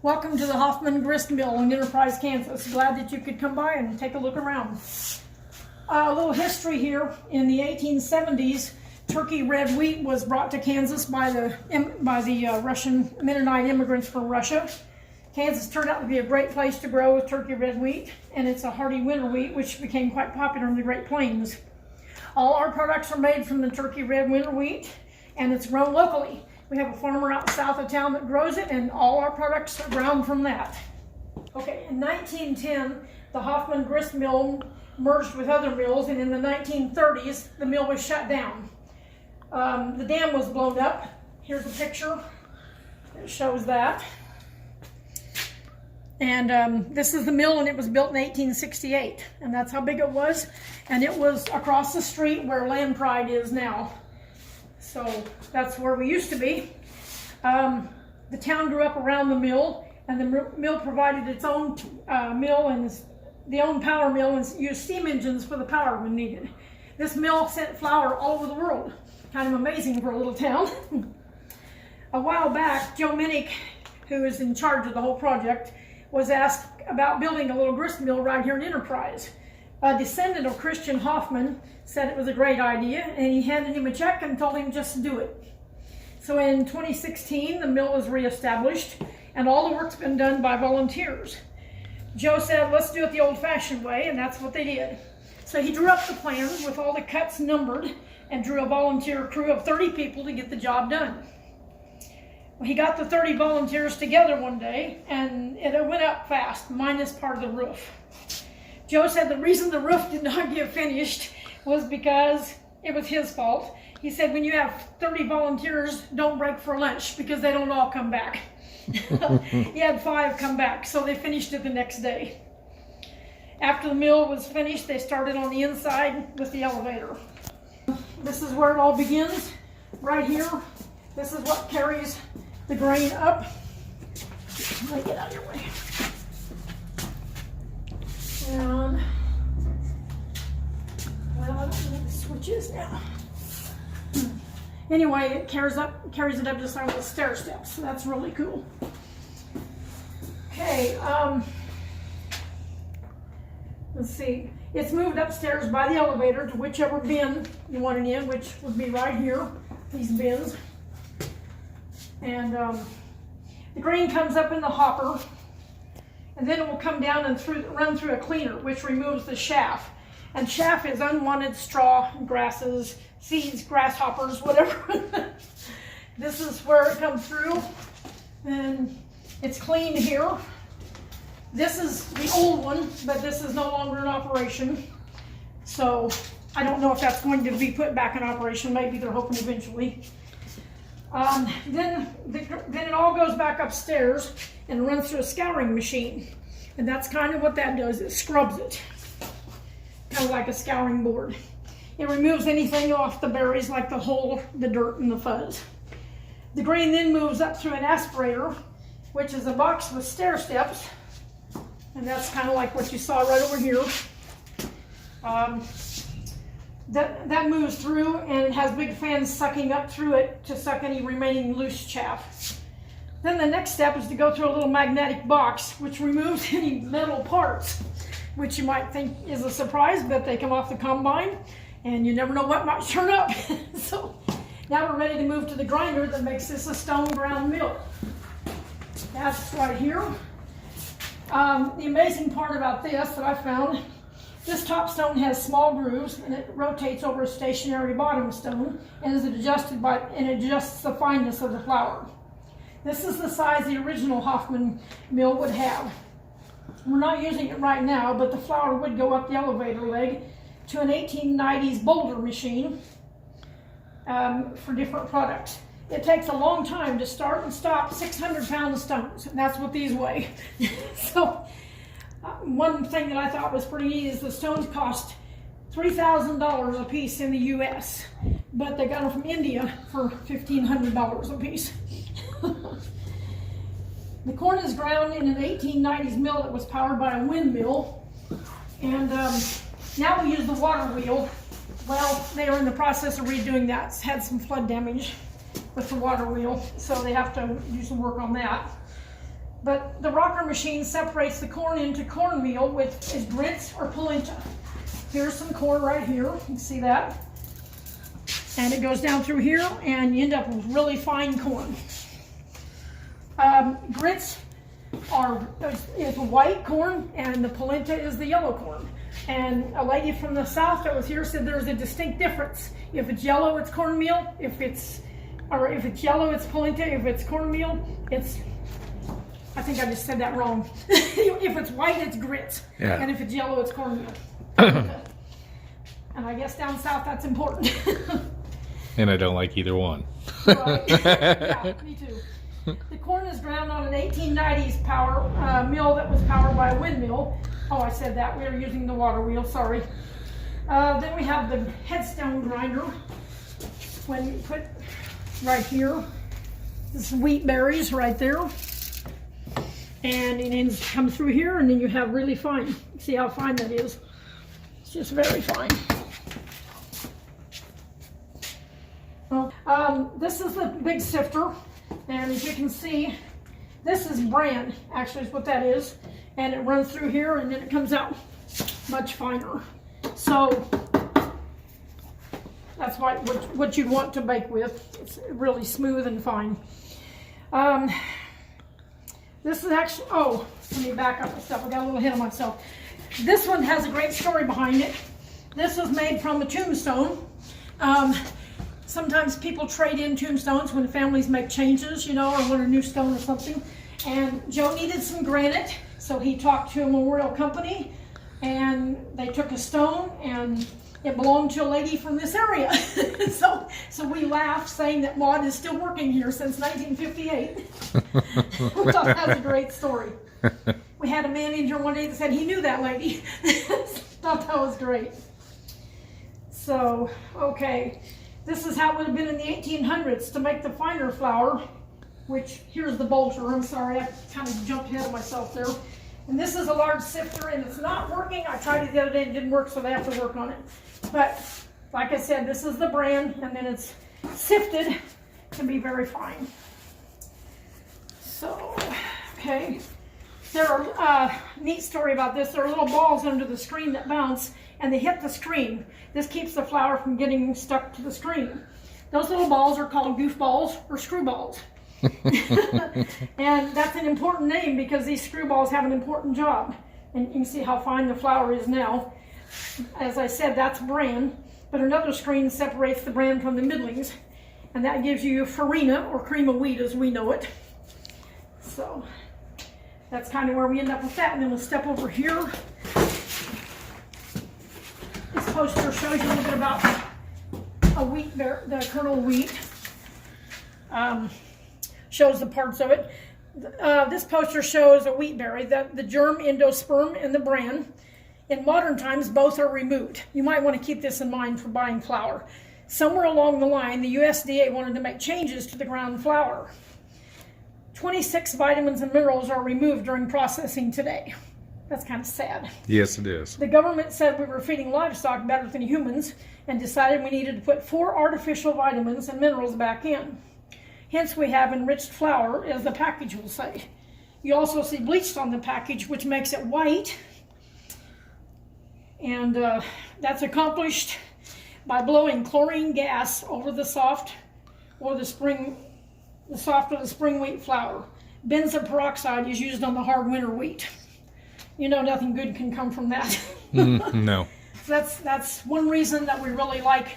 Welcome to the Hoffman Grist Mill in Enterprise, Kansas. Glad that you could come by and take a look around. A little history here. In the 1870s, Turkey red wheat was brought to Kansas by the Russian Mennonite immigrants from Russia. Kansas turned out to be a great place to grow Turkey red wheat, and it's a hardy winter wheat which became quite popular in the Great Plains. All our products are made from the Turkey red winter wheat, and it's grown locally. We have a farmer out south of town that grows it, and all our products are ground from that. Okay, in 1910, the Hoffman Grist Mill merged with other mills, and in the 1930s, the mill was shut down. The dam was blown up. Here's a picture that shows that. And this is the mill, and it was built in 1868, and that's how big it was. And it was across the street where Land Pride is now. So that's where we used to be. The town grew up around the mill, and the mill provided its own mill and the own power mill, and used steam engines for the power when needed. This mill sent flour all over the world. Kind of amazing for a little town. A while back, Joe Minnick, who is in charge of the whole project, was asked about building a little grist mill right here in Enterprise. A descendant of Christian Hoffman said it was a great idea, and he handed him a check and told him just to do it. So in 2016, the mill was reestablished, and all the work's been done by volunteers. Joe said, let's do it the old-fashioned way, and that's what they did. So he drew up the plan with all the cuts numbered and drew a volunteer crew of 30 people to get the job done. Well, he got the 30 volunteers together one day, and it went up fast, minus part of the roof. Joe said the reason the roof did not get finished was because it was his fault. He said when you have 30 volunteers, don't break for lunch because they don't all come back. He had 5 come back, so they finished it the next day. After the mill was finished, they started on the inside with the elevator. This is where it all begins, right here. This is what carries the grain up. Let me get out of your way. And, well, I don't know what the switch is now. Anyway, it carries it up just on the stair steps. So that's really cool. Okay, let's see. It's moved upstairs by the elevator to whichever bin you want it in, which would be right here, these bins. And the grain comes up in the hopper, and then it will come down and run through a cleaner, which removes the chaff. And chaff is unwanted straw, grasses, seeds, grasshoppers, whatever. This is where it comes through, and it's cleaned here. This is the old one, but this is no longer in operation. So I don't know if that's going to be put back in operation. Maybe they're hoping eventually. Then it all goes back upstairs and runs through a scouring machine. And that's kind of what that does. It scrubs it, kind of like a scouring board. It removes anything off the berries, like the hull, the dirt, and the fuzz. The grain then moves up through an aspirator, which is a box with stair steps. And that's kind of like what you saw right over here. That moves through, and it has big fans sucking up through it to suck any remaining loose chaff. Then the next step is to go through a little magnetic box, which removes any metal parts, which you might think is a surprise, but they come off the combine, and you never know what might turn up. So now we're ready to move to the grinder that makes this a stone ground mill. That's right here. The amazing part about this that I found, this top stone has small grooves, and it rotates over a stationary bottom stone, and is adjusted and adjusts the fineness of the flour. This is the size the original Hoffman mill would have. We're not using it right now, but the flour would go up the elevator leg to an 1890s boulder machine for different products. It takes a long time to start and stop 600-pound stones, and that's what these weigh. So one thing that I thought was pretty neat is the stones cost $3,000 a piece in the U.S., but they got them from India for $1,500 a piece. The corn is ground in an 1890s mill that was powered by a windmill, and now we use the water wheel. Well, they are in the process of redoing that. It's had some flood damage with the water wheel, so they have to do some work on that. But the rocker machine separates the corn into cornmeal with is grits or polenta. Here's some corn right here. You can see that. And it goes down through here, and you end up with really fine corn. Grits is white corn, and the polenta is the yellow corn. And a lady from the south that was here said there's a distinct difference. If it's yellow, it's cornmeal. If it's yellow, it's polenta. If it's cornmeal, it's, I think I just said that wrong. If it's white, it's grits. Yeah. And if it's yellow, it's cornmeal. And I guess down south, that's important. And I don't like either one. Right. Yeah, me too. The corn is ground on an 1890s power mill that was powered by a windmill. Oh, I said that. We were using the water wheel, sorry. Then we have the headstone grinder. When you put right here, this is wheat berries right there. And it comes through here, and then you have really fine. See how fine that is? It's just very fine. This is the big sifter, and as you can see, this is bran, actually is what that is, and it runs through here, and then it comes out much finer. So that's what you'd want to bake with. It's really smooth and fine. This is actually, oh, let me back up and stuff. I got a little ahead of myself. This one has a great story behind it. This was made from a tombstone. Sometimes people trade in tombstones when families make changes, you know, or want a new stone or something. And Joe needed some granite, so he talked to a memorial company, and they took a stone, and it belonged to a lady from this area. so we laughed, saying that Maud is still working here since 1958. We thought that was a great story. We had a manager one day that said he knew that lady. Thought that was great. So, okay. This is how it would have been in the 1800s to make the finer flour, which, here's the bolter. I'm sorry, I kind of jumped ahead of myself there. And this is a large sifter, and it's not working. I tried it the other day, it didn't work, so they have to work on it. But, like I said, this is the bran, and then it's sifted to be very fine. So, okay. There are, neat story about this, there are little balls under the screen that bounce, and they hit the screen. This keeps the flour from getting stuck to the screen. Those little balls are called goofballs or screwballs. And that's an important name because these screwballs have an important job. And you can see how fine the flour is now. As I said, that's bran, but another screen separates the bran from the middlings, and that gives you farina, or cream of wheat as we know it. So that's kind of where we end up with that. And then we'll step over here. This poster shows you a little bit about a wheat, the kernel wheat. Shows the parts of it. This poster shows a wheat berry, the germ, endosperm, and the bran. In modern times, both are removed. You might want to keep this in mind for buying flour. Somewhere along the line, the USDA wanted to make changes to the ground flour. 26 vitamins and minerals are removed during processing today. That's kind of sad. Yes, it is. The government said we were feeding livestock better than humans and decided we needed to put 4 artificial vitamins and minerals back in. Hence, we have enriched flour, as the package will say. You also see bleached on the package, which makes it white. And that's accomplished by blowing chlorine gas over the soft or the spring wheat flour. Benzoyl peroxide is used on the hard winter wheat. You know, nothing good can come from that. No. So that's one reason that we really like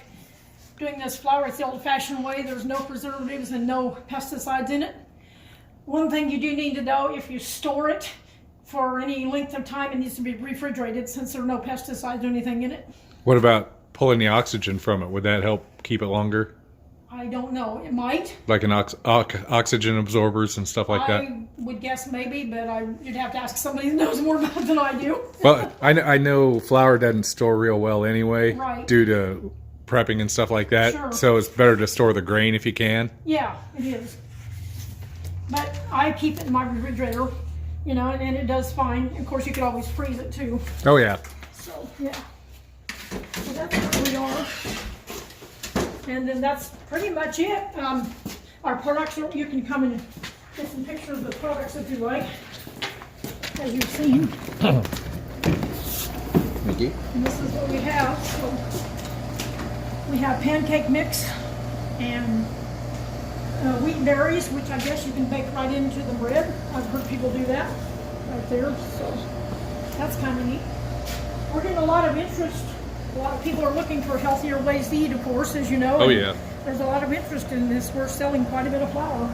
doing this flour. It's the old-fashioned way. There's no preservatives and no pesticides in it. One thing you do need to know, if you store it for any length of time, it needs to be refrigerated since there are no pesticides or anything in it. What about pulling the oxygen from it? Would that help keep it longer? I don't know. It might. Like an oxygen absorbers and stuff like that? I would guess maybe, but you'd have to ask somebody who knows more about it than I do. Well, I know flour doesn't store real well anyway, right, due to prepping and stuff like that. Sure. So it's better to store the grain if you can. Yeah, it is. But I keep it in my refrigerator, you know, and it does fine. Of course, you could always freeze it too. Oh, yeah. So, yeah. So that's where we are. And then that's pretty much it. Our products, you can come and get some pictures of the products that you like, as you've seen. Thank you. And this is what we have. So we have pancake mix and wheat berries, which I guess you can bake right into the bread. I've heard people do that right there. So that's kind of neat. We're getting a lot of interest. A lot of people are looking for healthier ways to eat, of course, as you know. Oh, yeah. There's a lot of interest in this. We're selling quite a bit of flour.